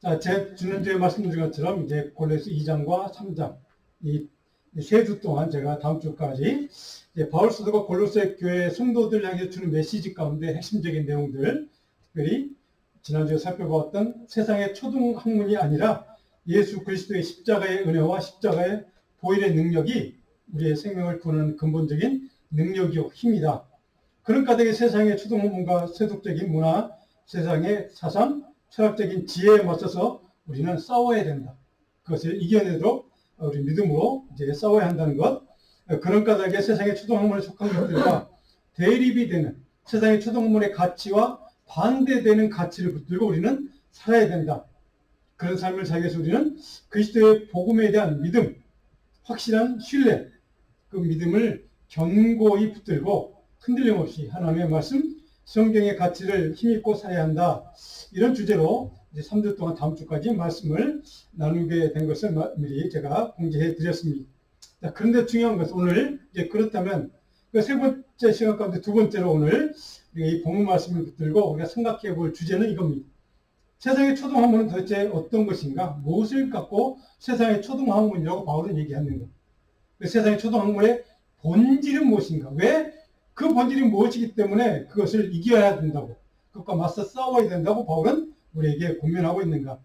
자, 제 지난주에 말씀드린 것처럼 이제 골로새 2장과 3장 이 세 주 동안 제가 다음 주까지 이제 바울 사도가 골로새 교회 성도들 향해 주는 메시지 가운데 핵심적인 내용들, 특별히 지난주에 살펴보았던 세상의 초등 학문이 아니라 예수 그리스도의 십자가의 은혜와 십자가의 보혈의 능력이 우리의 생명을 구하는 근본적인 능력이요 힘이다. 그런 까닭에 세상의 초등 학문과 세속적인 문화, 세상의 사상, 철학적인 지혜에 맞서서 우리는 싸워야 된다. 그것을 이겨내도록 우리 믿음으로 이제 싸워야 한다는 것. 그런 까닭에 세상의 초등학문에 속한 것들과 대립이 되는 세상의 초등학문의 가치와 반대되는 가치를 붙들고 우리는 살아야 된다. 그런 삶을 살기 위해서 우리는 그리스도의 복음에 대한 믿음, 확실한 신뢰, 그 믿음을 견고히 붙들고 흔들림 없이 하나님의 말씀, 성경의 가치를 힘입고 살아야 한다. 이런 주제로 이제 3주 동안 다음 주까지 말씀을 나누게 된 것을 미리 제가 공지해 드렸습니다. 자, 그런데 중요한 것은 오늘 이제 그렇다면 그 세 번째 시간 가운데 두 번째로 오늘 이 본문 말씀을 붙들고 우리가 생각해 볼 주제는 이겁니다. 세상의 초등학문은 도대체 어떤 것인가? 무엇을 갖고 세상의 초등학문이라고 바울은 얘기하는가? 그 세상의 초등학문의 본질은 무엇인가? 왜? 그 본질이 무엇이기 때문에 그것을 이겨야 된다고, 그것과 맞서 싸워야 된다고 바울은 우리에게 권면하고 있는가?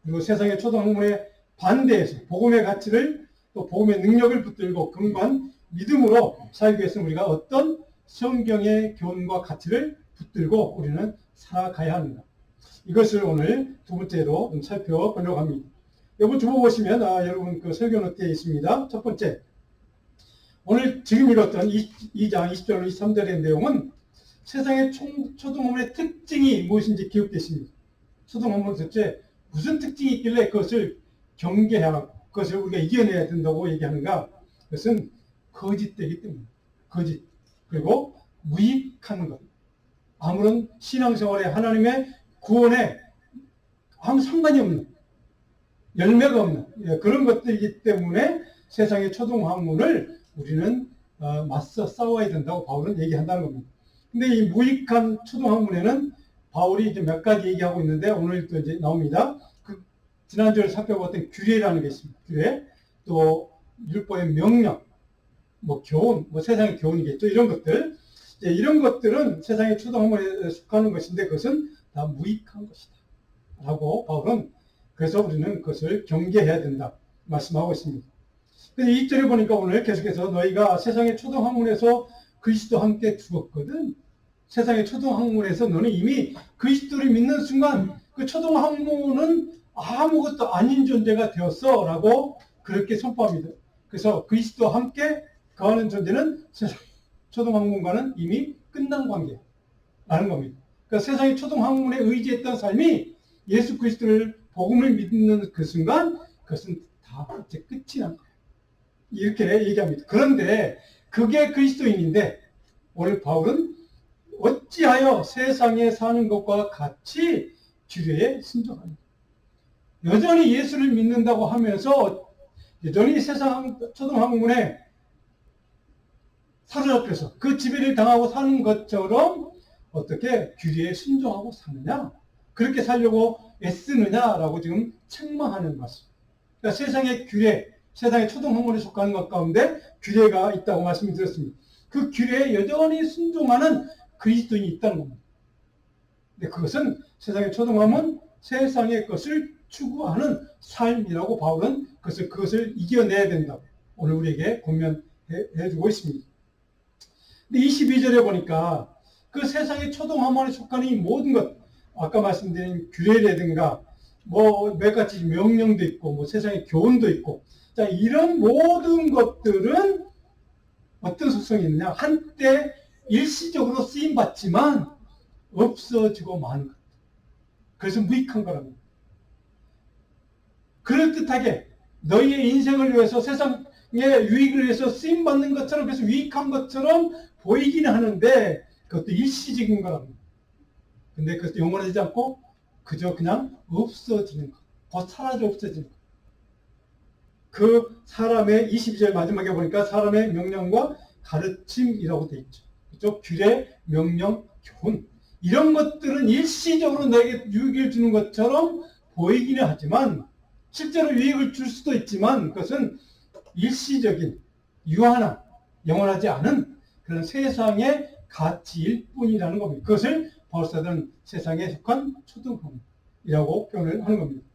그리고 세상의 초등학문의 반대에서 복음의 가치를 또 복음의 능력을 붙들고 근거한 믿음으로 살기 위해서 우리가 어떤 성경의 교훈과 가치를 붙들고 우리는 살아가야 하는가? 이것을 오늘 두 번째로 좀 살펴보려고 합니다. 여러분 주보 보시면 여러분 그 설교 노트에 있습니다. 첫 번째, 오늘 지금 읽었던 2장 20절 23절의 내용은 세상의 초등학문의 특징이 무엇인지 기억되어 있습니다. 초등학문 도대체 무슨 특징이 있길래 그것을 경계하고 그것을 우리가 이겨내야 된다고 얘기하는가? 그것은 거짓되기 때문에. 거짓. 그리고 무익한 것. 아무런 신앙생활에 하나님의 구원에 아무 상관이 없는, 열매가 없는 그런 것들이기 때문에 세상의 초등학문을 우리는 맞서 싸워야 된다고 바울은 얘기한다는 겁니다. 근데 이 무익한 초등학문에는 바울이 이제 몇 가지 얘기하고 있는데 오늘 또 이제 나옵니다. 그 지난주에 살펴봤던 규례라는 게 있습니다. 규례, 또 율법의 명령, 뭐 교훈, 뭐 세상의 교훈이겠죠. 이런 것들. 이런 것들은 세상의 초등학문에 속하는 것인데 그것은 다 무익한 것이다. 라고 바울은 그래서 우리는 그것을 경계해야 된다. 말씀하고 있습니다. 근데 2절에 보니까 오늘 계속해서 너희가 세상의 초등학문에서 그리스도와 함께 죽었거든. 세상의 초등학문에서 너는 이미 그리스도를 믿는 순간 그 초등학문은 아무것도 아닌 존재가 되었어. 라고 그렇게 선포합니다. 그래서 그리스도와 함께 거하는 존재는 초등학문과는 이미 끝난 관계라는 겁니다. 그러니까 세상의 초등학문에 의지했던 삶이 예수 그리스도를 복음을 믿는 그 순간 그것은 다 이제 끝이 난 거예요. 이렇게 얘기합니다. 그런데 그게 그리스도인인데 오늘 바울은 어찌하여 세상에 사는 것과 같이 규례에 순종하는가? 여전히 예수를 믿는다고 하면서 여전히 세상 초등학문에 사로잡혀서 그 지배를 당하고 사는 것처럼 어떻게 규례에 순종하고 사느냐? 그렇게 살려고 애쓰느냐라고 지금 책망하는 말씀. 그러니까 세상의 규례, 세상의 초등학문에 속하는 것 가운데 규례가 있다고 말씀드렸습니다. 그 규례에 여전히 순종하는 그리스도인이 있다는 겁니다. 근데 그것은 세상의 초등학문, 세상의 것을 추구하는 삶이라고 바울은 그것을 이겨내야 된다고 오늘 우리에게 권면해주고 있습니다. 근데 22절에 보니까 그 세상의 초등학문에 속하는 이 모든 것, 아까 말씀드린 규례라든가 뭐 몇 가지 명령도 있고 뭐 세상의 교훈도 있고, 자 이런 모든 것들은 어떤 속성이 있느냐? 한때 일시적으로 쓰임 받지만 없어지고 마는 것. 그래서 무익한 거랍니다. 그럴듯하게 너희의 인생을 위해서 세상의 유익을 위해서 쓰임 받는 것처럼 그래서 유익한 것처럼 보이기는 하는데 그것도 일시적인 거랍니다. 근데 그것도 영원하지 않고 그저 그냥 없어지는 것. 곧 사라져 없어지는 것. 그 사람의 22절 마지막에 보니까 사람의 명령과 가르침이라고 되어 있죠. 그렇죠? 규례, 명령, 교훈. 이런 것들은 일시적으로 너에게 유익을 주는 것처럼 보이기는 하지만 실제로 유익을 줄 수도 있지만 그것은 일시적인 유한한 영원하지 않은 그런 세상의 가치일 뿐이라는 겁니다. 그것을 바울사도는 세상에 속한 초등학문이라고 표현을 하는 겁니다.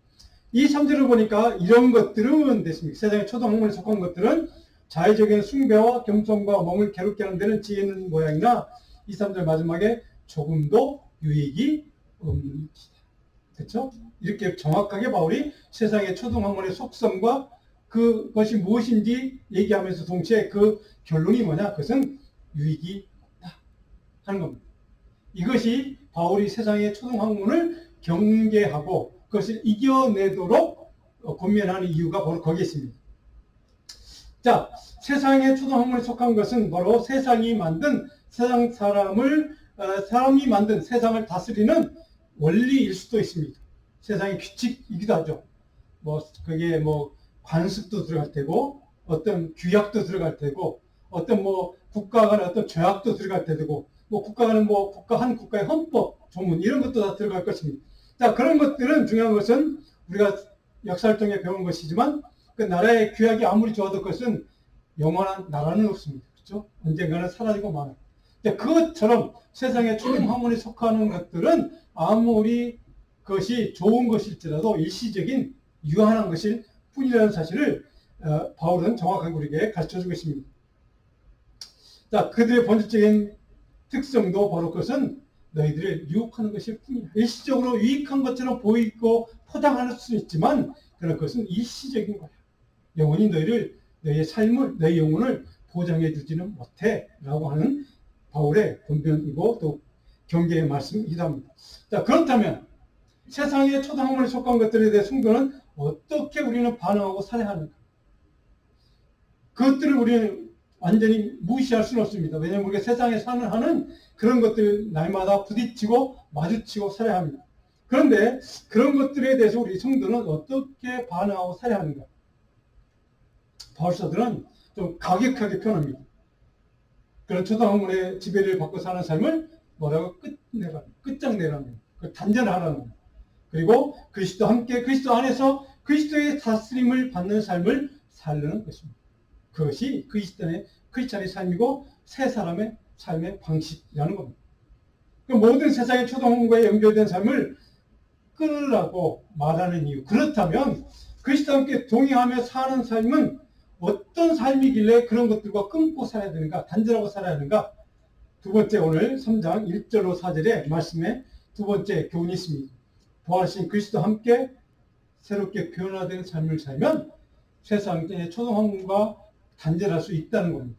이 3절을 보니까 이런 것들은 됐습니다. 세상의 초등학문에 속한 것들은 자의적인 숭배와 겸손과 몸을 괴롭게 하는 데는 지혜 있는 모양이나 이 3절 마지막에 조금도 유익이 없는 것이다. 그렇죠? 이렇게 정확하게 바울이 세상의 초등학문의 속성과 그것이 무엇인지 얘기하면서 동시에 그 결론이 뭐냐? 그것은 유익이 없다 하는 겁니다. 이것이 바울이 세상의 초등학문을 경계하고 그것을 이겨내도록 권면하는 이유가 바로 거기에 있습니다. 자, 세상의 초등학문에 속한 것은 바로 세상이 만든 세상 사람이 만든 세상을 다스리는 원리일 수도 있습니다. 세상의 규칙이기도 하죠. 그게 관습도 들어갈 테고, 어떤 규약도 들어갈 테고, 어떤 국가 간의 어떤 조약도 들어갈 테고, 국가 간의 한 국가의 헌법, 조문, 이런 것도 다 들어갈 것입니다. 자, 그런 것들은 중요한 것은 우리가 역사를 통해 배운 것이지만, 그 나라의 규약이 아무리 좋아도 그것은 영원한 나라는 없습니다. 그렇죠? 언젠가는 사라지고 마는. 그것처럼 세상의 초등학문에 속하는 것들은 아무리 그것이 좋은 것일지라도 일시적인 유한한 것일 뿐이라는 사실을 바울은 정확하게 우리에게 가르쳐주고 있습니다. 자, 그들의 본질적인 특성도 바로 그것은 너희들을 유혹하는 것일 뿐이야. 일시적으로 유익한 것처럼 보이고 포장할 수 있지만 그런 것은 일시적인 거야. 영원히 너희의 삶을, 너희 영혼을 보장해 주지는 못해 라고 하는 바울의 권면이고 또 경계의 말씀이기도 합니다. 자, 그렇다면 세상의 초등학문에 속한 것들에 대해 성도는 어떻게 우리는 반응하고 살아하는가? 그것들을 우리는 완전히 무시할 수는 없습니다. 왜냐하면 우리가 세상에 사는 하는 그런 것들 날마다 부딪히고 마주치고 살아야 합니다. 그런데 그런 것들에 대해서 우리 성도는 어떻게 반응하고 살아야 하는가? 바울사들은 좀 가격하게 표현합니다. 그런 초등학문의 지배를 받고 사는 삶을 뭐라고 끝장내라는, 단전하라는, 그리고 그리스도 함께 그리스도 안에서 그리스도의 다스림을 받는 삶을 살려는 것입니다. 그것이 크리스찬의 삶이고 새 사람의 삶의 방식이라는 겁니다. 모든 세상의 초등학문과 연결된 삶을 끊으라고 말하는 이유. 그렇다면 그리스도와 함께 동행하며 사는 삶은 어떤 삶이길래 그런 것들과 끊고 살아야 되는가, 단절하고 살아야 하는가? 두 번째, 오늘 3장 1절로 4절의 말씀에 두 번째 교훈이 있습니다. 부활하신 그리스도와 함께 새롭게 변화된 삶을 살면 세상의 초등학문과 단절할 수 있다는 겁니다.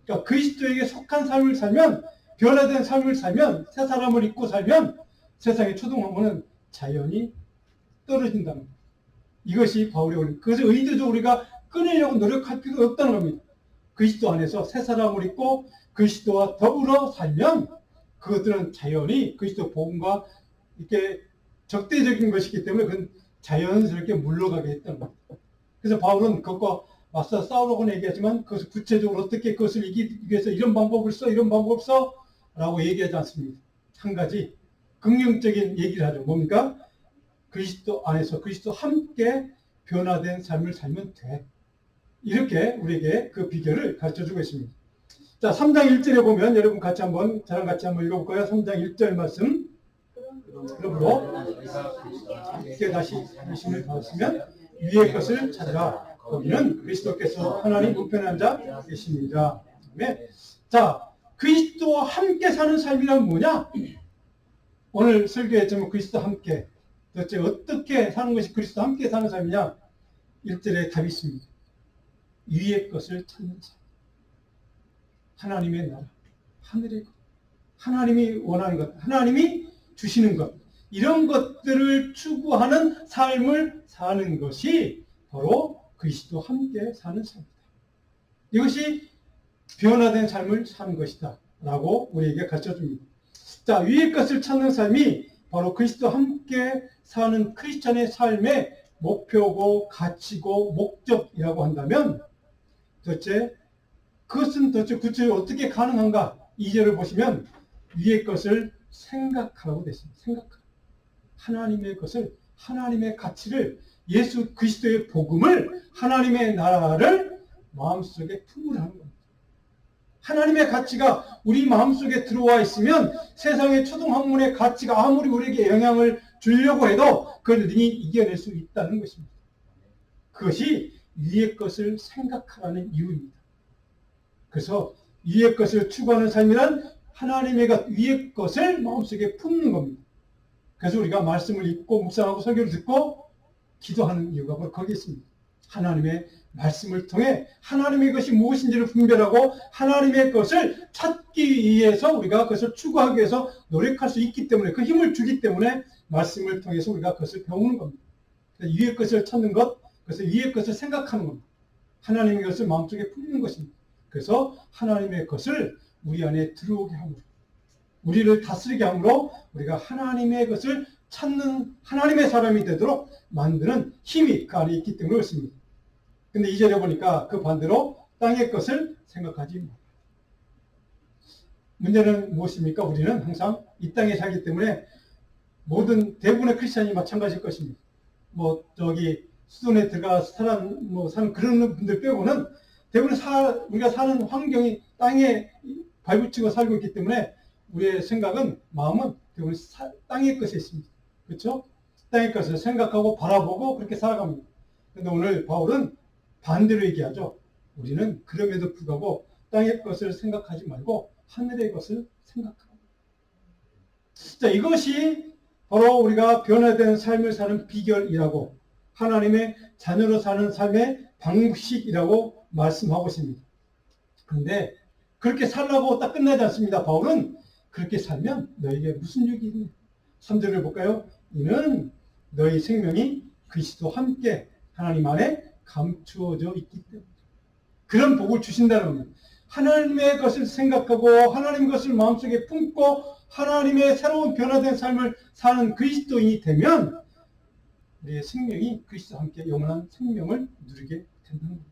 그러니까 그리스도에게 속한 삶을 살면, 변화된 삶을 살면, 새 사람을 입고 살면 세상의 초등학문은 자연히 떨어진다는 겁니다. 이것이 바울의 원리. 그것을 의도적으로 우리가 끊으려고 노력할 필요가 없다는 겁니다. 그리스도 안에서 새 사람을 입고 그리스도와 더불어 살면 그것들은 자연히 그리스도 복음과 이렇게 적대적인 것이기 때문에 그건 자연스럽게 물러가게 했다는 겁니다. 그래서 바울은 그것과 맞서 싸우라고는 얘기하지만 그것을 구체적으로 어떻게 그것을 이기기 위해서 이런 방법을 써, 이런 방법을 써 라고 얘기하지 않습니다. 한 가지 긍정적인 얘기를 하죠. 뭡니까? 그리스도 안에서 그리스도 함께 변화된 삶을 살면 돼. 이렇게 우리에게 그 비결을 가르쳐주고 있습니다. 자, 3장 1절에 보면 여러분 저랑 같이 한번 읽어볼까요? 3장 1절 말씀. 그러므로 함께 다시 말씀을 받았으면 위의 것을 찾으라. 거기는 그리스도께서 하나님 우편에 앉아 계십니다. 자, 그리스도와 함께 사는 삶이란 뭐냐? 오늘 설교의 제목 그리스도와 함께. 도대체 어떻게 사는 것이 그리스도와 함께 사는 삶이냐? 1절에 답이 있습니다. 위의 것을 찾는 삶. 하나님의 나라, 하늘의 것, 하나님이 원하는 것, 하나님이 주시는 것, 이런 것들을 추구하는 삶을 사는 것이 바로 그리스도와 함께 사는 삶이다. 이것이 변화된 삶을 사는 것이다 라고 우리에게 가르쳐줍니다. 자, 위의 것을 찾는 삶이 바로 그리스도와 함께 사는 크리스찬의 삶의 목표고 가치고 목적이라고 한다면 그것은 도대체 구체적으로 어떻게 가능한가? 2절을 보시면 위의 것을 생각하라고 되어 있습니다. 생각하라. 하나님의 것을 하나님의 가치를, 예수 그리스도의 복음을, 하나님의 나라를 마음속에 품으라는 겁니다. 하나님의 가치가 우리 마음속에 들어와 있으면 세상의 초등학문의 가치가 아무리 우리에게 영향을 주려고 해도 그걸 능히 이겨낼 수 있다는 것입니다. 그것이 위의 것을 생각하라는 이유입니다. 그래서 위의 것을 추구하는 삶이란 하나님의 위의 것을 마음속에 품는 겁니다. 그래서 우리가 말씀을 읽고 묵상하고 설교를 듣고 기도하는 이유가 바로 거기에 있습니다. 하나님의 말씀을 통해 하나님의 것이 무엇인지를 분별하고 하나님의 것을 찾기 위해서 우리가 그것을 추구하기 위해서 노력할 수 있기 때문에, 그 힘을 주기 때문에 말씀을 통해서 우리가 그것을 배우는 겁니다. 위의 것을 찾는 것, 그래서 위의 것을 생각하는 겁니다. 하나님의 것을 마음속에 품는 것입니다. 그래서 하나님의 것을 우리 안에 들어오게 함으로, 우리를 다스리게 함으로 우리가 하나님의 것을 찾는 하나님의 사람이 되도록 만드는 힘이 그 안에 있기 때문에 그렇습니다. 근데 2절에 보니까 그 반대로 땅의 것을 생각하지 마. 문제는 무엇입니까? 우리는 항상 이 땅에 살기 때문에 모든 대부분의 크리스찬이 마찬가지일 것입니다. 저기 수도에 들어가 사는 그런 분들 빼고는 대부분 우리가 사는 환경이 땅에 발붙이고 살고 있기 때문에 우리의 생각은, 마음은 대부분 땅의 것에 있습니다. 그렇죠? 땅의 것을 생각하고 바라보고 그렇게 살아갑니다. 그런데 오늘 바울은 반대로 얘기하죠. 우리는 그럼에도 불구하고 땅의 것을 생각하지 말고 하늘의 것을 생각하라. 자, 이것이 바로 우리가 변화된 삶을 사는 비결이라고, 하나님의 자녀로 사는 삶의 방식이라고 말씀하고 있습니다. 그런데 그렇게 살라고 딱 끝나지 않습니다. 바울은 그렇게 살면 너에게 무슨 유익이 있냐. 3절을 볼까요? 이는 너희 생명이 그리스도와 함께 하나님 안에 감추어져 있기 때문에 그런 복을 주신다는 겁니다. 하나님의 것을 생각하고 하나님의 것을 마음속에 품고 하나님의 새로운 변화된 삶을 사는 그리스도인이 되면 우리의 생명이 그리스도와 함께 영원한 생명을 누리게 된다는 겁니다.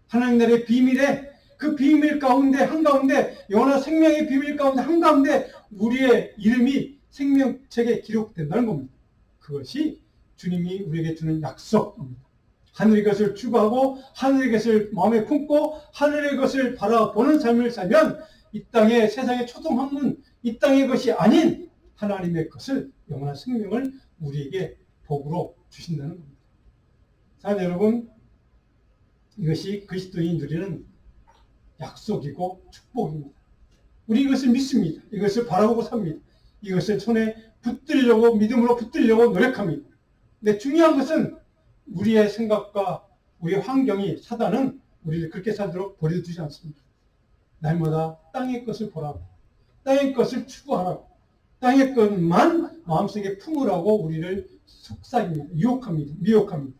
하나님 나라의 비밀에, 그 비밀 가운데 한가운데, 영원한 생명의 비밀 가운데 한가운데 우리의 이름이 생명책에 기록된다는 겁니다. 그것이 주님이 우리에게 주는 약속입니다. 하늘의 것을 추구하고 하늘의 것을 마음에 품고 하늘의 것을 바라보는 삶을 살면 이 땅의 세상의 초등학문, 이 땅의 것이 아닌 하나님의 것을, 영원한 생명을 우리에게 복으로 주신다는 겁니다. 자, 여러분, 이것이 그리스도인이 누리는 약속이고 축복입니다. 우리 이것을 믿습니다. 이것을 바라보고 삽니다. 이것을 손에 붙들려고, 믿음으로 붙들려고 노력합니다. 근데 중요한 것은 우리의 생각과 우리의 환경이, 사단은 우리를 그렇게 살도록 버려두지 않습니다. 날마다 땅의 것을 보라고, 땅의 것을 추구하라고, 땅의 것만 마음속에 품으라고 우리를 속삭입니다. 유혹합니다. 미혹합니다.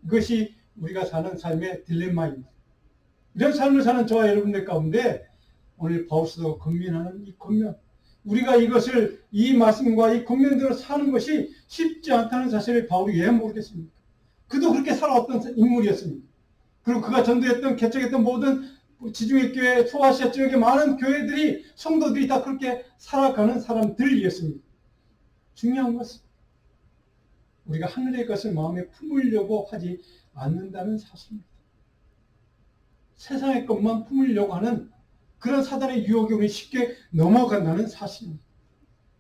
이것이 우리가 사는 삶의 딜레마입니다. 이런 삶을 사는 저와 여러분들 가운데 오늘 바울 사도가 권면하는 이 권면, 우리가 이것을, 이 말씀과 이 권면대로 사는 것이 쉽지 않다는 사실을 바울이 왜 모르겠습니까? 그도 그렇게 살아왔던 인물이었습니다. 그리고 그가 전도했던, 개척했던 모든 지중해 교회, 소아시아 지역의 많은 교회들이, 성도들이 다 그렇게 살아가는 사람들이었습니다. 중요한 것은 우리가 하늘의 것을 마음에 품으려고 하지 않는다는 사실입니다. 세상의 것만 품으려고 하는 그런 사단의 유혹에 우리 쉽게 넘어간다는 사실입니다.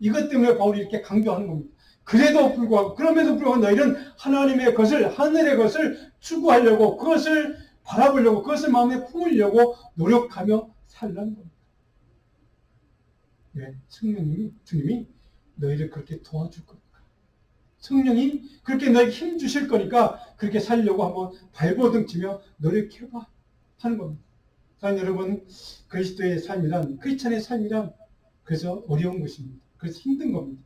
이것 때문에 바울이 이렇게 강조하는 겁니다. 그럼에도 불구하고 너희는 하나님의 것을, 하늘의 것을 추구하려고, 그것을 바라보려고, 그것을 마음에 품으려고 노력하며 살라는 겁니다. 왜? 성령님이, 주님이 너희를 그렇게 도와줄 거니까. 성령이 그렇게 너에게 힘 주실 거니까 그렇게 살려고 한번 발버둥치며 노력해봐 하는 겁니다. 자, 여러분, 그리스도의 삶이란, 크리스찬의 삶이란 그래서 어려운 것입니다. 그래서 힘든 겁니다.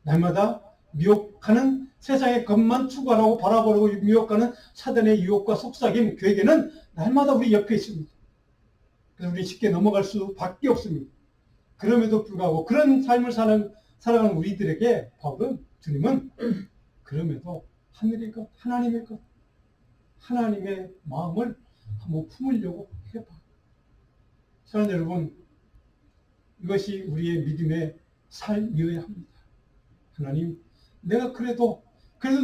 날마다 미혹하는, 세상의 것만 추구하라고 바라보려고 미혹하는 사단의 유혹과 속삭임, 그에게는 날마다 우리 옆에 있습니다. 그래서 우리 쉽게 넘어갈 수밖에 없습니다. 그럼에도 불구하고 그런 삶을 살아가는 우리들에게 바울은, 주님은 그럼에도 하늘의 것, 하나님의 것, 하나님의 마음을 한번 품으려고 해봐. 사랑하는 여러분, 이것이 우리의 믿음의 삶이어야 합니다. 하나님, 내가 그래도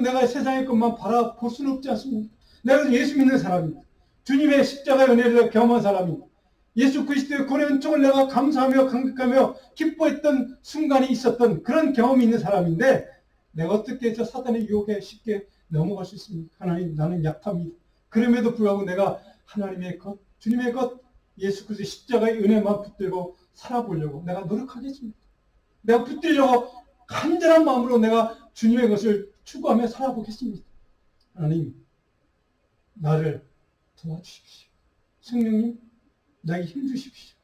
내가 세상의 것만 바라볼 수는 없지 않습니까? 내가 예수 믿는 사람입니다. 주님의 십자가의 은혜를 경험한 사람입니다. 예수 그리스도의 구원의 은총을 내가 감사하며 감격하며 기뻐했던 순간이 있었던 그런 경험이 있는 사람인데 내가 어떻게 해서 사단의 유혹에 쉽게 넘어갈 수 있습니까? 하나님, 나는 약합니다. 그럼에도 불구하고 내가 하나님의 것, 주님의 것, 예수 그리스도의 십자가의 은혜만 붙들고 살아보려고 내가 노력하겠습니다. 내가 붙들려고 간절한 마음으로 내가 주님의 것을 추구하며 살아보겠습니다. 하나님, 나를 도와주십시오. 성령님, 나에게 힘 주십시오.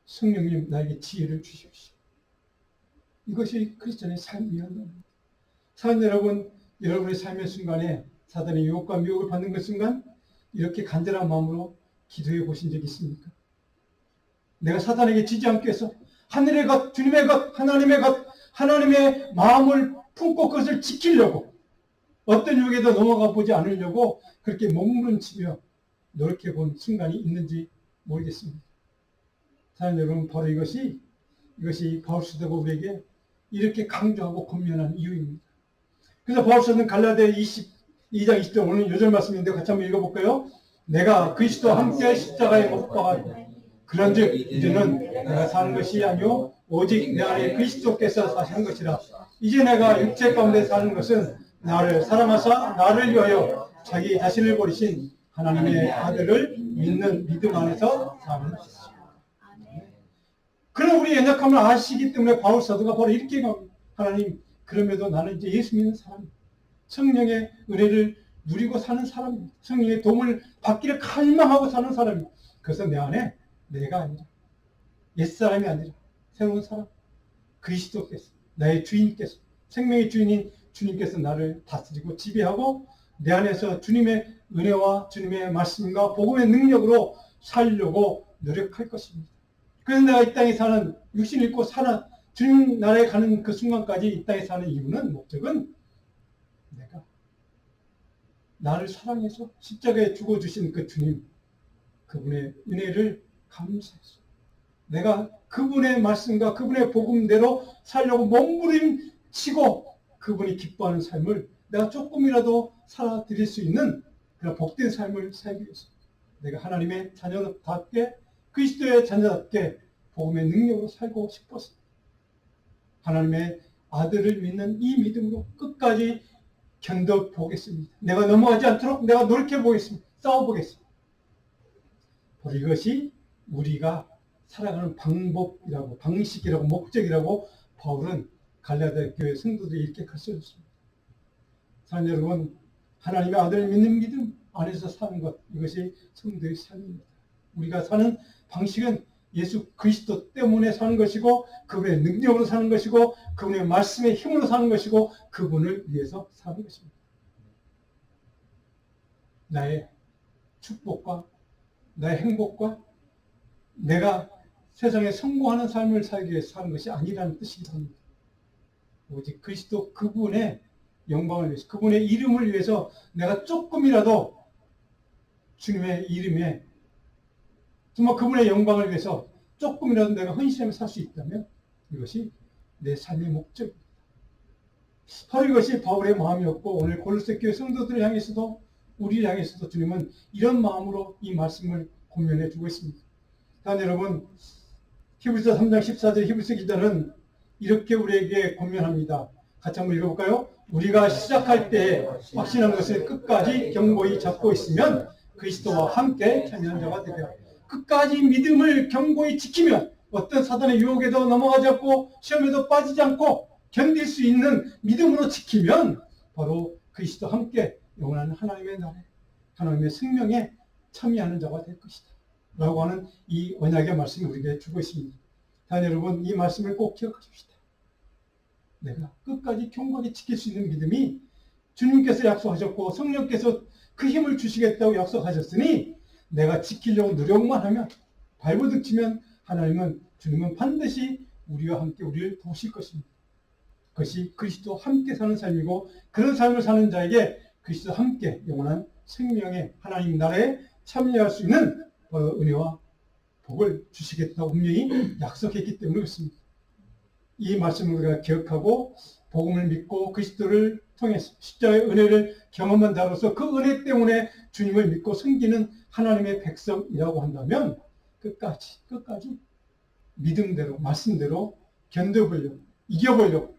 성령님, 나에게 지혜를 주십시오. 이것이 크리스천의 삶이었습니다. 사랑 여러분, 여러분의 삶의 순간에 사단의 유혹과 미혹을 받는 그 순간 이렇게 간절한 마음으로 기도해 보신 적이 있습니까? 내가 사단에게 지지 않기 위해서 하늘의 것, 주님의 것, 하나님의 것, 하나님의 마음을 품고 그것을 지키려고 어떤 유혹에도 넘어가 보지 않으려고 그렇게 몸부림치며 노력해 본 순간이 있는지 모르겠습니다. 사랑 여러분, 바로 이것이 바울 사도가 우리에게 이렇게 강조하고 권면한 이유입니다. 그래서 바울 사도는 갈라디아 22장 20절 오늘 요절 말씀인데 같이 한번 읽어볼까요? 내가 그리스도와 함께 십자가에 못 박아 그런즉 이제는 내가 사는 것이 아니요 오직 내 안에 그리스도께서 사시는 것이라. 이제 내가 육체 가운데 사는 것은 나를 사랑하사 나를 위하여 자기 자신을 버리신 하나님의 아들을 믿는 믿음 안에서 사는 것이다. 그럼 우리 연약함을 아시기 때문에 바울 사도가 바로 이렇게 갑니다. 하나님, 그럼에도 나는 이제 예수 믿는 사람, 성령의 은혜를 누리고 사는 사람입니다. 성령의 도움을 받기를 갈망하고 사는 사람입니다. 그래서 내 안에 내가 아니라 옛사람이 아니라 새로운 사람, 그리스도께서, 나의 주인께서, 생명의 주인인 주님께서 나를 다스리고 지배하고 내 안에서 주님의 은혜와 주님의 말씀과 복음의 능력으로 살려고 노력할 것입니다. 그래서 내가 이 땅에 사는, 육신 잃고 사는, 주님 나라에 가는 그 순간까지 이 땅에 사는 이유는, 목적은 내가 나를 사랑해서 십자가에 죽어주신 그 주님, 그분의 은혜를 감사해서 내가 그분의 말씀과 그분의 복음대로 살려고 몸부림치고 그분이 기뻐하는 삶을 내가 조금이라도 살아드릴 수 있는 그런 복된 삶을 살기 위해서 내가 하나님의 자녀답게 그리스도의 자녀답게 복음의 능력으로 살고 싶어서 하나님의 아들을 믿는 이 믿음으로 끝까지 견뎌보겠습니다. 내가 넘어가지 않도록 내가 노력해보겠습니다. 싸워보겠습니다. 바로 이것이 우리가 살아가는 방법이라고, 방식이라고, 목적이라고 바울은 갈라디아 교회 성도들이 이렇게 가르쳐줬습니다. 사랑 여러분, 하나님의 아들을 믿는 믿음 안에서 사는 것, 이것이 성도의 삶입니다. 우리가 사는 방식은 예수 그리스도 때문에 사는 것이고 그분의 능력으로 사는 것이고 그분의 말씀의 힘으로 사는 것이고 그분을 위해서 사는 것입니다. 나의 축복과 나의 행복과 내가 세상에 성공하는 삶을 살기 위해서 사는 것이 아니라는 뜻이기도 합니다. 오직 그리스도 그분의 영광을 위해서 그분의 이름을 위해서 내가 조금이라도 주님의 이름에 정말 그분의 영광을 위해서 조금이라도 내가 헌신하며 살 수 있다면 이것이 내 삶의 목적입니다. 바로 이것이 바울의 마음이었고 오늘 골로새 교회 성도들을 향해서도 우리를 향해서도 주님은 이런 마음으로 이 말씀을 권면해 주고 있습니다. 다음 여러분, 히브리서 3장 14절 히브리서 기자는 이렇게 우리에게 권면합니다. 같이 한번 읽어볼까요? 우리가 시작할 때 확신한 것을 끝까지 견고히 잡고 있으면 그리스도와 함께 참여한 자가 되리라. 끝까지 믿음을 견고히 지키면 어떤 사단의 유혹에도 넘어가지 않고 시험에도 빠지지 않고 견딜 수 있는 믿음으로 지키면 바로 그리스도와 함께 영원한 하나님의 나라에 하나님의 생명에 참여하는 자가 될 것이다 라고 하는 이 언약의 말씀을 우리에게 주고 있습니다. 자, 여러분, 이 말씀을 꼭 기억하십시다. 내가 끝까지 견고하게 지킬 수 있는 믿음이 주님께서 약속하셨고 성령께서 그 힘을 주시겠다고 약속하셨으니 내가 지키려고 노력만 하면 발버둥 치면 주님은 반드시 우리와 함께 우리를 도우실 것입니다. 그것이 그리스도와 함께 사는 삶이고 그런 삶을 사는 자에게 그리스도와 함께 영원한 생명의 하나님 나라에 참여할 수 있는 은혜와 복을 주시겠다고 분명히 약속했기 때문에 그렇습니다. 이 말씀을 우리가 기억하고 복음을 믿고 그리스도를 통해서 십자가의 은혜를 경험한 자로서 그 은혜 때문에 주님을 믿고 섬기는 하나님의 백성이라고 한다면 끝까지 믿음대로 말씀대로 견뎌보려고 이겨보려고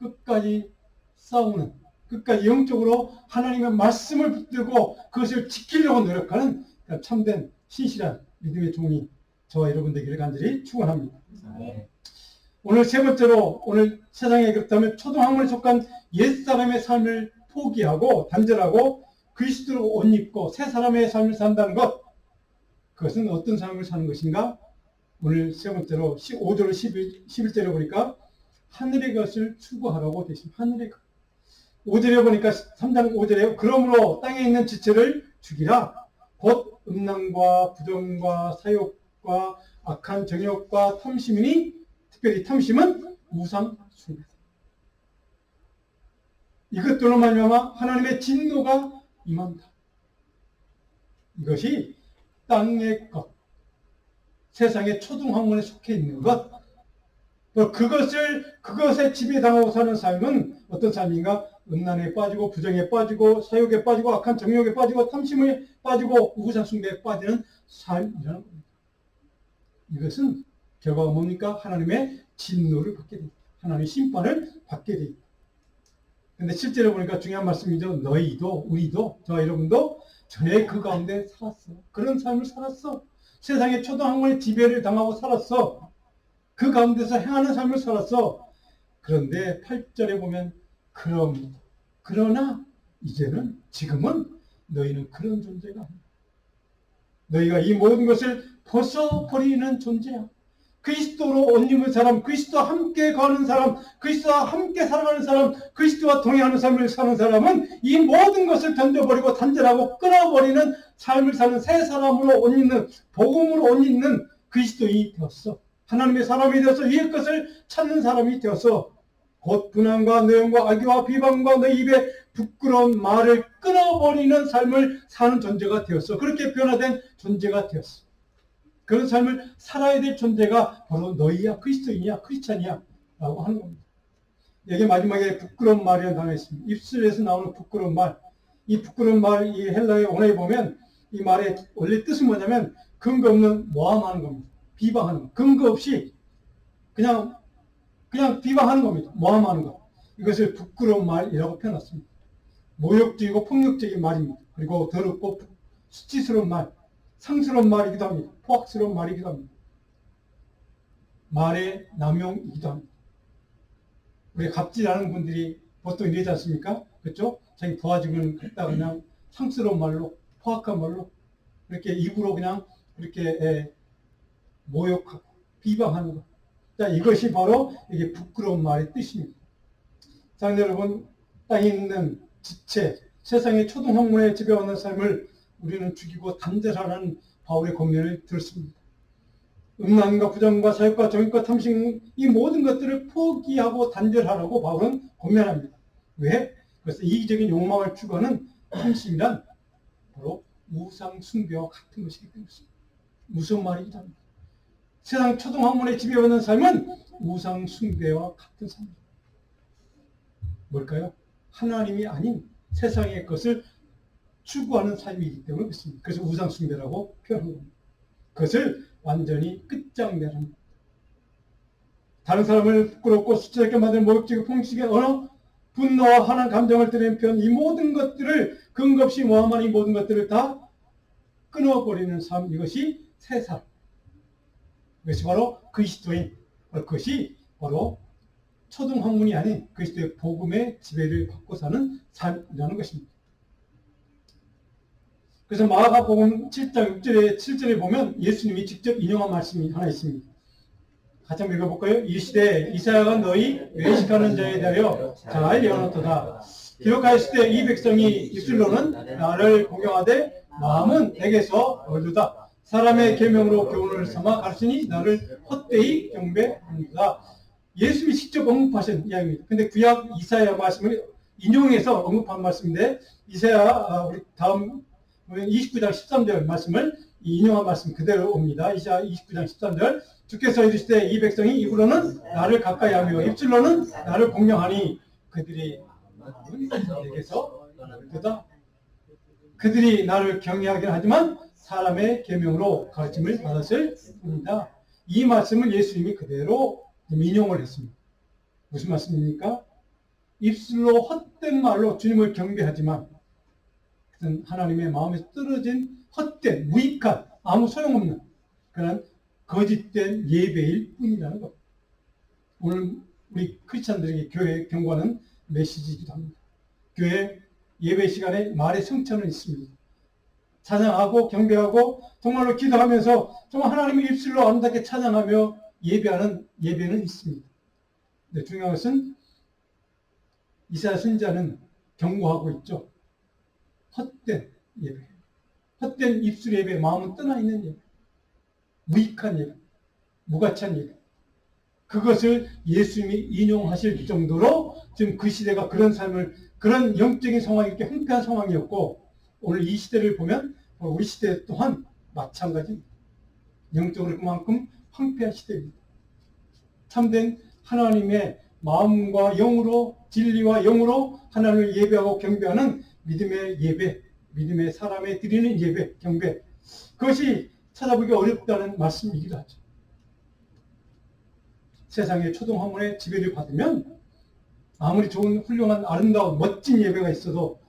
끝까지 싸우는 끝까지 영적으로 하나님의 말씀을 붙들고 그것을 지키려고 노력하는 참된 신실한 믿음의 종이 저와 여러분 되기를 간절히 축원합니다. 네. 오늘 세 번째로 오늘 세상에 그렇다면 초등학문에 속한 옛사람의 삶을 포기하고 단절하고 그리스도로 옷 입고 새 사람의 삶을 산다는 것, 그것은 어떤 삶을 사는 것인가? 오늘 세 번째로 5절 11절에 보니까 하늘의 것을 추구하라고 되어 있습니다. 하늘의 것. 5절에 보니까 3장 5절에 그러므로 땅에 있는 지체를 죽이라. 곧 음란과 부정과 사욕과 악한 정욕과 탐심이니 특별히 탐심은 우상 숭배. 이것들로 말미암아 하나님의 진노가 임한다. 이것이 땅의 것, 세상의 초등학문에 속해 있는 것, 그것에 지배당하고 사는 삶은 어떤 삶인가? 음란에 빠지고 부정에 빠지고 사욕에 빠지고 악한 정욕에 빠지고 탐심에 빠지고 우상 숭배에 빠지는 삶이라는 겁니다. 이것은 결과가 뭡니까? 하나님의 진노를 받게 됩니다. 하나님의 심판을 받게 됩니다. 근데 실제로 보니까 중요한 말씀이죠. 너희도 우리도 저와 여러분도 전에 그 가운데 살았어. 그런 삶을 살았어. 세상의 초등학문의 지배를 당하고 살았어. 그 가운데서 행하는 삶을 살았어. 그런데 8절에 보면 그러나 이제는 지금은 너희는 그런 존재가 아니야. 너희가 이 모든 것을 벗어버리는 존재야. 그리스도로 옷 입은 사람, 그리스도와 함께 가는 사람, 그리스도와 함께 살아가는 사람, 그리스도와 동행하는 삶을 사는 사람은 이 모든 것을 던져버리고 단절하고 끊어버리는 삶을 사는 새 사람으로 옷 입는, 복음으로 옷 입는 그리스도인이 되었어. 하나님의 사람이 되어서 위의 것을 찾는 사람이 되어서 곧 분한과 노염과 악의와 비방과 너희 입에 부끄러운 말을 끊어버리는 삶을 사는 존재가 되었어. 그렇게 변화된 존재가 되었어. 그런 삶을 살아야 될 존재가 바로 너희야, 그리스도인이야, 크리스찬이야 라고 하는 겁니다. 여기 마지막에 부끄러운 말이라는 단어가 있습니다. 입술에서 나오는 부끄러운 말. 이 부끄러운 말, 이 헬라의 원어에 보면 이 말의 원래 뜻은 뭐냐면 근거 없는 모함하는 겁니다. 비방하는 거. 근거 없이 그냥 비방하는 겁니다. 모함하는 거. 이것을 부끄러운 말이라고 표현했습니다. 모욕적이고 폭력적인 말입니다. 그리고 더럽고 수치스러운 말, 상스러운 말이기도 합니다. 포악스러운 말이기도 합니다. 말의 남용이기도 합니다. 우리 갑질하는 분들이 보통 이러지 않습니까? 그렇죠? 자기 도와주면 갖다 그냥 상스러운 말로, 포악한 말로 이렇게 입으로 그냥 이렇게 모욕하고 비방하는 것. 자, 이것이 바로 이게 부끄러운 말의 뜻입니다. 자, 여러분, 땅에 있는 지체, 세상의 초등학문에 지배하는 삶을 우리는 죽이고 단절하라는 바울의 권면을 들었습니다. 음란과 부정과 사욕과 정욕과 탐심, 이 모든 것들을 포기하고 단절하라고 바울은 권면합니다. 왜? 그래서 이기적인 욕망을 추구하는 탐심이란 바로 우상 숭배와 같은 것이기 때문입니다. 무슨 말이기도 합니다. 세상 초등학문에 지배받는 삶은 우상 숭배와 같은 삶입니다. 뭘까요? 하나님이 아닌 세상의 것을 추구하는 삶이기 때문에 그렇습니다. 그래서 우상 숭배라고 표현한 겁니다. 그것을 완전히 끝장내는 겁니다. 다른 사람을 부끄럽고 수치스럽게 만드는 모욕적이고 폭력적인 언어, 분노와 화난 감정을 드러내는 표현, 이 모든 것들을 근거 없이 모함하는 이 모든 것들을 다 끊어버리는 삶, 이것이 새 삶. 이것이 바로 그리스도인, 그것이 바로 초등학문이 아닌 그리스도의 복음의 지배를 받고 사는 삶이라는 것입니다. 그래서 마가복음 7장 6절에 7절에 보면 예수님이 직접 인용한 말씀이 하나 있습니다. 같이 한번 읽어볼까요? 이 시대에 이사야가 너희 외식하는 자에 대하여 잘 예언하도다. 기록하였을 때 이 백성이 입술로는 나를 공경하되 마음은 내게서 멀르다. 사람의 계명으로 교훈을 삼아 가르치니 나를 헛되이 경배합니다. 예수님이 직접 언급하신 이야기입니다. 근데 구약 이사야 말씀을 인용해서 언급한 말씀인데 이사야 우리 다음 29장 13절 말씀을 인용한 말씀 그대로 옵니다. 이사야 29장 13절 주께서 이르시되 이 백성이 입으로는 나를 가까이하며 입술로는 나를 공경하니 그들이 내게서 떠나는도다. 그들이 나를 경외하긴 하지만 사람의 계명으로 가르침을 받았을 뿐이다. 이 말씀을 예수님이 그대로 인용을 했습니다. 무슨 말씀입니까? 입술로 헛된 말로 주님을 경배하지만 그것은 하나님의 마음에 떨어진 헛된, 무익한, 아무 소용없는 그런 거짓된 예배일 뿐이라는 것. 오늘 우리 크리스찬들에게 교회에 경고하는 메시지이기도 합니다. 교회 예배 시간에 말의 성찬은 있습니다. 찬양하고 경배하고 정말로 기도하면서 정말 하나님의 입술로 아름답게 찬양하며 예배하는 예배는 있습니다. 근데 중요한 것은 이사야 선지자는 경고하고 있죠. 헛된 예배, 헛된 입술 예배, 마음은 떠나 있는 예배, 무익한 예배, 무가치한 예배. 그것을 예수님이 인용하실 정도로 지금 그 시대가 그런 삶을, 그런 영적인 상황이 이렇게 황폐한 상황이었고, 오늘 이 시대를 보면 우리 시대 또한 마찬가지입니다. 영적으로 그만큼 황폐한 시대입니다. 참된 하나님의 마음과 영으로, 진리와 영으로 하나님을 예배하고 경배하는 믿음의 예배, 믿음의 사람에 드리는 예배, 경배, 그것이 찾아보기 어렵다는 말씀이기도 하죠. 세상의 초동화문의 지배를 받으면 아무리 좋은 훌륭한 아름다운 멋진 예배가 있어도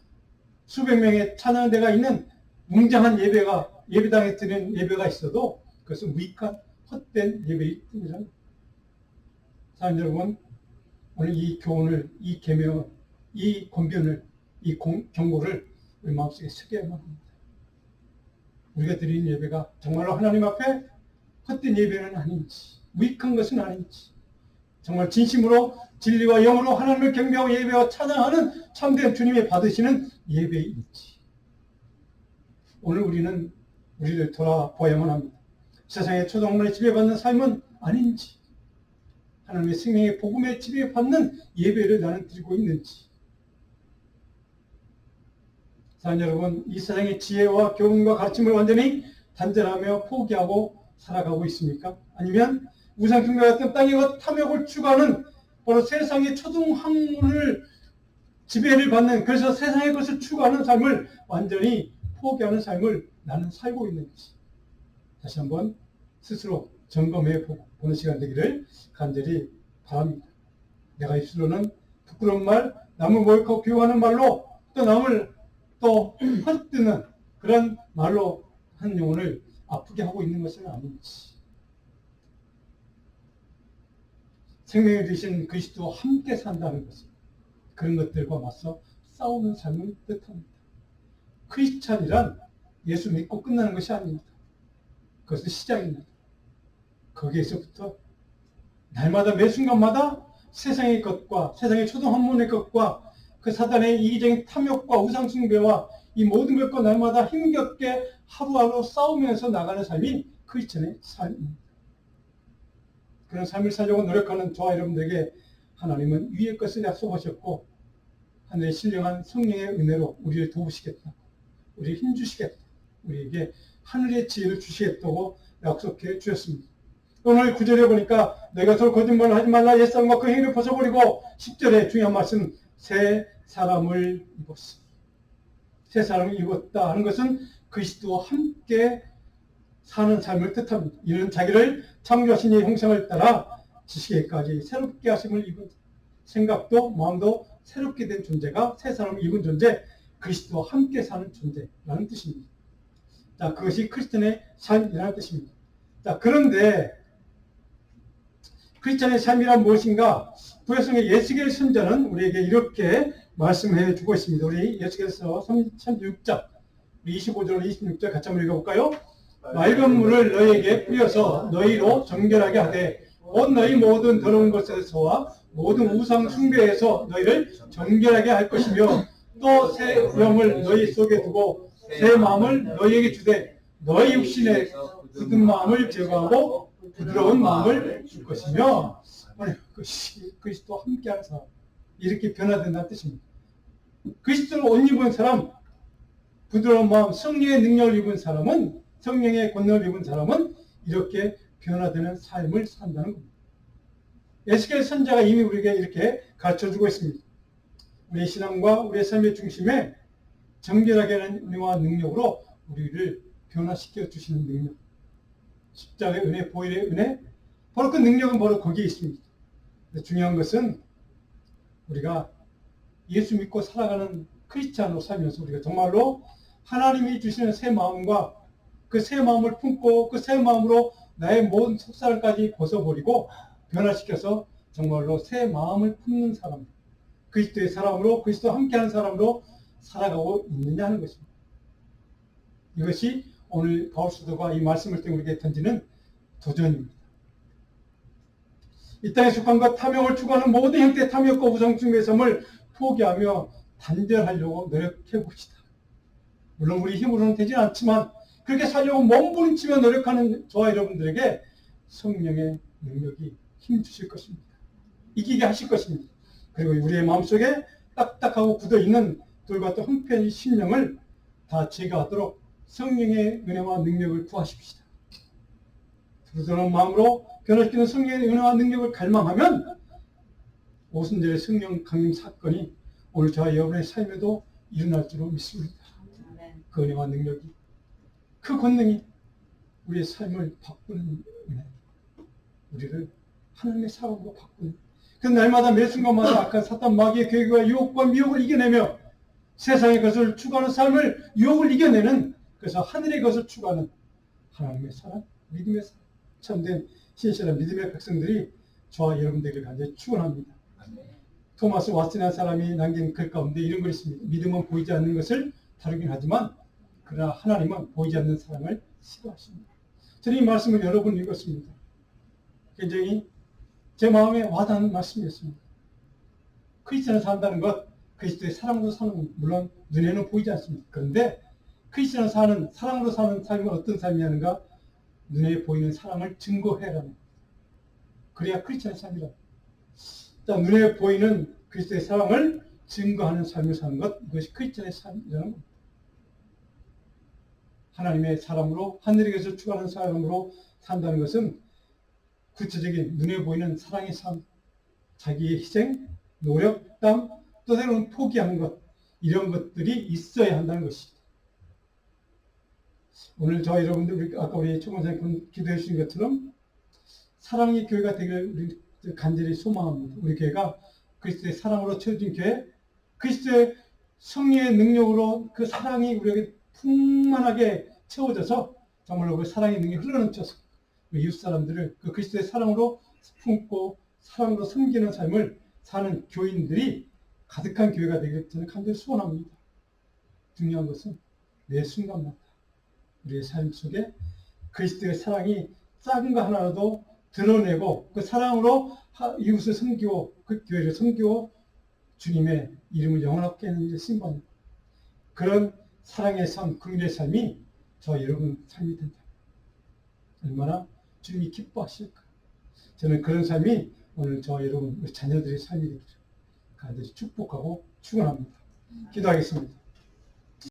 수백 명의 찬양대가 있는 웅장한 예배당에 드리는 예배가 있어도 그것은 무익한 헛된 예배일 뿐이라는. 사랑하는 여러분, 오늘 이 교훈을, 이 계명을, 이 권변을, 이 경고를 우리 마음속에 새겨야만 합니다. 우리가 드리는 예배가 정말로 하나님 앞에 헛된 예배는 아닌지, 무익한 것은 아닌지, 정말 진심으로 진리와 영으로 하나님을 경배하고 예배하고 찬양하는 참된 주님이 받으시는 예배인지, 오늘 우리는 우리를 돌아보아야만 합니다. 세상의 초동문에 지배받는 삶은 아닌지, 하나님의 생명의 복음에 지배받는 예배를 나는 드리고 있는지. 사랑하는 여러분, 이 세상의 지혜와 교훈과 가르침을 완전히 단절하며 포기하고 살아가고 있습니까? 아니면 우상숭배 같은 땅의 탐욕을 추구하는 바로 세상의 초등학문을 지배를 받는, 그래서 세상의 것을 추구하는 삶을 완전히 포기하는 삶을 나는 살고 있는지 다시 한번 스스로 점검해 보는 시간 되기를 간절히 바랍니다. 내가 입술로는 부끄러운 말, 남을 모욕하고 비호하는 말로 또 남을 또 헛드는 그런 말로 한 영혼을 아프게 하고 있는 것은 아닌지, 생명을 주신 그리스도와 함께 산다는 것은 그런 것들과 맞서 싸우는 삶을 뜻합니다. 크리스찬이란 예수 믿고 끝나는 것이 아닙니다. 그것은 시작입니다. 거기에서부터 날마다 매 순간마다 세상의 것과 세상의 초등학문의 것과 그 사단의 이기적인 탐욕과 우상숭배와 이 모든 것과 날마다 힘겹게 하루하루 싸우면서 나가는 삶이 크리스찬의 삶입니다. 그런 삶을 살려고 노력하는 저와 여러분들에게 하나님은 위의 것을 약속하셨고 하늘의 신령한 성령의 은혜로 우리를 도우시겠다, 우리를 힘주시겠다, 우리에게 하늘의 지혜를 주시겠다고 약속해 주셨습니다. 오늘 9절에 보니까 내가 서로 거짓말을 하지 말라, 옛사람과 그 행위를 벗어버리고 10절에 중요한 말씀, 새 사람을 입었어. 새 사람을 입었다 하는 것은 그리스도와 함께 사는 삶을 뜻합니다. 이는 자기를 창조하신 이의 형상을 따라 지식에까지 새롭게 하심을 입은, 생각도 마음도 새롭게 된 존재가 새 사람을 입은 존재, 그리스도와 함께 사는 존재라는 뜻입니다. 자, 그것이 크리스찬의 삶이라는 뜻입니다. 자, 그런데 크리스찬의 삶이란 무엇인가? 구약성의 예수겔 선자는 우리에게 이렇게 말씀해 주고 있습니다. 우리 예수겔서 36장 25절 26절 같이 한번 읽어볼까요? 맑은 물을 너희에게 뿌려서 너희로 정결하게 하되 온 너희 모든 더러운 것에서와 모든 우상 숭배에서 너희를 정결하게 할 것이며 또 새 영을 너희 속에 두고 새 마음을 너희에게 주되 너희 육신의 굳은 마음을 제거하고 부드러운 마음을 줄 것이며, 그리스도와 함께하는 사람, 이렇게 변화된다는 뜻입니다. 그리스도를 옷 입은 사람, 부드러운 마음, 성령의 능력을 입은 사람은, 성령의 권능을 입은 사람은 이렇게 변화되는 삶을 산다는 겁니다. 에스겔 선자가 이미 우리에게 이렇게 가르쳐주고 있습니다. 우리의 신앙과 우리의 삶의 중심에 정결하게 하는 은혜와 능력으로 우리를 변화시켜 주시는 능력. 십자가의 은혜, 보혈의 은혜, 바로 그 능력은 바로 거기에 있습니다. 중요한 것은 우리가 예수 믿고 살아가는 크리스찬으로 살면서 우리가 정말로 하나님이 주시는 새 마음과 그 새 마음을 품고 그 새 마음으로 나의 모든 속사람까지 벗어버리고 변화시켜서 정말로 새 마음을 품는 사람, 그리스도의 사람으로 그리스도와 함께하는 사람으로 살아가고 있느냐 하는 것입니다. 이것이 오늘 바울 사도가 이 말씀을 통해 우리에게 던지는 도전입니다. 이 땅에 속한 것, 탐욕을 추구하는 모든 형태의 탐욕과 우상숭배의 삶을 포기하며 단절하려고 노력해 봅시다. 물론 우리 힘으로는 되지 않지만 그렇게 살려고 몸부림치며 노력하는 저와 여러분들에게 성령의 능력이 힘주실 것입니다. 이기게 하실 것입니다. 그리고 우리의 마음속에 딱딱하고 굳어있는 돌과 또 한편의 심령을 다 제거하도록 성령의 은혜와 능력을 구하십시다. 부드러운 마음으로 변화시키는 성령의 은혜와 능력을 갈망하면 오순절의 성령 강림 사건이 오늘 저와 여러분의 삶에도 일어날 줄로 믿습니다. 그 은혜와 능력이, 그 권능이 우리의 삶을 바꾸는 은혜, 우리를 하나님의 사람으로 바꾸는, 그 날마다 매 순간마다 악한 사탄 마귀의 계획과 유혹과 미혹을 이겨내며 세상의 것을 추구하는 삶을 유혹을 이겨내는, 그래서 하늘의 것을 추구하는 하나님의 사람, 믿음의 사람, 참된 신실한 믿음의 백성들이 저와 여러분들에게 간절히 축원합니다. 토마스 왓슨이라는 사람이 남긴 글 가운데 이런 글이 있습니다. 믿음은 보이지 않는 것을 다루긴 하지만 그러나 하나님은 보이지 않는 사랑을 싫어하십니다. 저는 이 말씀을 여러 번 읽었습니다. 굉장히 제 마음에 와닿는 말씀이었습니다. 크리스천을 산다는 것, 그리스도의 사랑으로 사는 것, 물론 눈에는 보이지 않습니다. 그런데 크리스천을 사는, 사랑으로 사는 삶은 어떤 삶이냐는가? 눈에 보이는 사랑을 증거해라는, 그래야 크리스천의 삶이라. 자, 눈에 보이는 그리스도의 사랑을 증거하는 삶을 사는 것, 이것이 크리스천의 삶이라는 겁니다. 하나님의 사람으로, 하늘의 것을 추구하는 사람으로 산다는 것은 구체적인 눈에 보이는 사랑의 삶, 자기의 희생, 노력, 땀, 또 때로는 포기하는 것, 이런 것들이 있어야 한다는 것입니다. 오늘 저와 여러분들, 아까 우리 최권사님 기도해 주신 것처럼 사랑의 교회가 되기를 우리 간절히 소망합니다. 우리 교회가 그리스도의 사랑으로 채워진 교회, 그리스도의 성령의 능력으로 그 사랑이 우리에게 풍만하게 채워져서 정말로 그 사랑의 능력이 흘러넘쳐서 이웃 사람들을 그 그리스도의 사랑으로 품고 사랑으로 섬기는 삶을 사는 교인들이 가득한 교회가 되기를 저는 간절히 소원합니다. 중요한 것은 매 순간마다 우리의 삶 속에 그리스도의 사랑이 작은 거 하나라도 드러내고 그 사랑으로 이웃을 섬기고 그 교회를 섬기고 주님의 이름을 영원하게 하는 일에 신고합니다. 그런 사랑의 삶, 긍휼의 삶이 저와 여러분 삶이 된다. 얼마나 주님이 기뻐하실까. 저는 그런 삶이 오늘 저와 여러분 우리 자녀들의 삶이 되기를 간절히 축복하고 축원합니다. 기도하겠습니다.